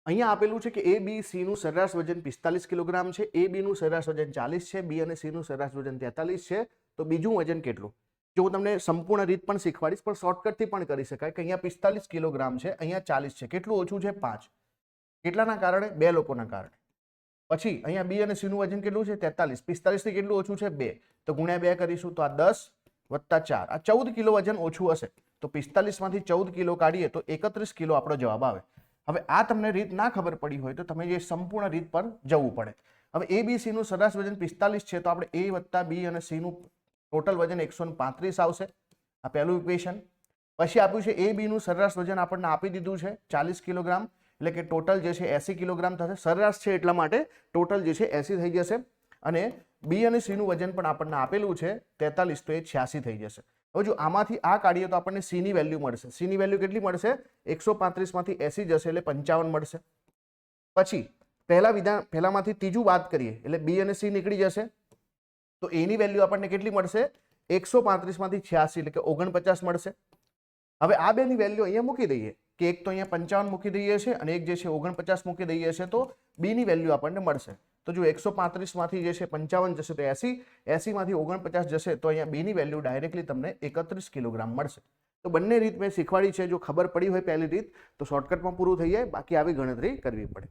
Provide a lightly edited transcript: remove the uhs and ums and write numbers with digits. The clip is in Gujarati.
અહીંયા આપેલું છે કે એ બી સી નું સરેરાશ વજન 45 કિલોગ્રામ છે, એ બી નું સરેરાશ વજન 40 છે, બી અને સી નું સરેરાશ વજન 43 છે. તો બીજું વજન કેટલું? જો હું તમને સંપૂર્ણ રીત પણ શીખવાડીશ, પણ શોર્ટકટથી પણ કરી શકાય કે અહીંયા 45 કિલોગ્રામ છે, અહીંયા 40 છે. કેટલું ઓછું છે? 5. કેટલાના કારણે? 2 લોકોના કારણે. પછી અહીંયા બી અને સી નું વજન કેટલું છે? 43. 45 થી કેટલું ઓછું છે? 2. તો ગુણ્યા 2 કરીશું તો આ 10 વત્તા 4, આ 14 કિલો વજન ઓછું હશે. તો 45 માંથી 14 કિલો કાઢીએ તો 31 કિલો આપણો જવાબ આવે. હવે આ તમને રીત ના ખબર પડી હોય તો તમે જે સંપૂર્ણ રીત પર જવું પડે. હવે એ બી સી નું સરેરાશ વજન 45 છે, તો આપણે એ વત્તા બી અને સી નું ટોટલ વજન 135 આવશે. આ પહેલું ઇક્વેશન. પછી આપ્યું છે એ બી નું સરેરાશ વજન આપણને આપી દીધું છે 40 કિલોગ્રામ, એટલે કે ટોટલ જે છે 80 કિલોગ્રામ થશે. સરેરાશ છે એટલા માટે ટોટલ જે છે 80 થઈ જશે. અને બી અને સી નું વજન પણ આપણને આપેલું છે 43, તો એ 86 થઈ જશે. હવે જો આમાંથી આ કાઢીએ તો આપણને સી ની વેલ્યુ મળશે. સી ની વેલ્યુ કેટલી મળશે? 135 માંથી 80 જશે એટલે 55 મળશે. પછી પહેલામાંથી ત્રીજું બાદ કરીએ એટલે બી અને સી નીકળી જશે. તો એ ની વેલ્યુ આપણને કેટલી મળશે? 135 માંથી 86 એટલે કે 49 મળશે. હવે આ બેની વેલ્યુ અહીંયા મૂકી દઈએ કે એક તો અહીંયા 55 મૂકી દઈએ છે અને એક જે છે 49 મૂકી દઈએ છે, તો બી ની વેલ્યુ આપણને મળશે. તો જો 135 માંથી જે છે 55 જશે તો 80, 80 માંથી 49 જશે તો અહીંયા બી ની વેલ્યુ ડાયરેક્ટલી તમને 31 કિલોગ્રામ મળશે. તો બંને રીત મેં શીખવાડી છે. જો ખબર પડી હોય પહેલી રીત તો શોર્ટકટમાં પૂરું થઈ જાય, બાકી આવી ગણતરી કરવી પડે.